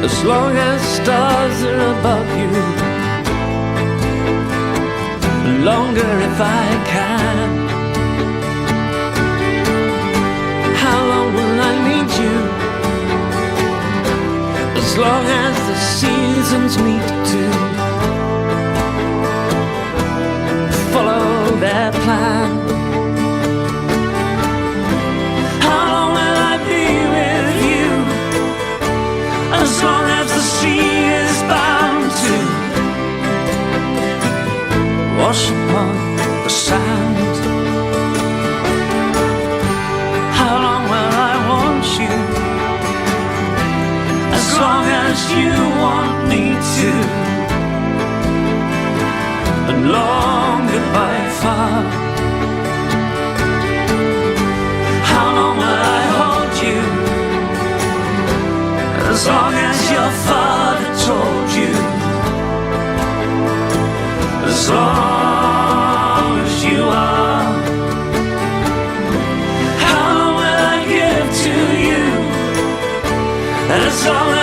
as long as stars are above you. Longer if I can. How long will I need you? As long as the seasons meet to follow their plan. How long will I be with you? As long as the sea is bound to wash upon the sand. How long will I want you? As long as you want me to. And longer by far. How long will I hold you? As long as your father told you. As long as you are. How long will I give to you? As long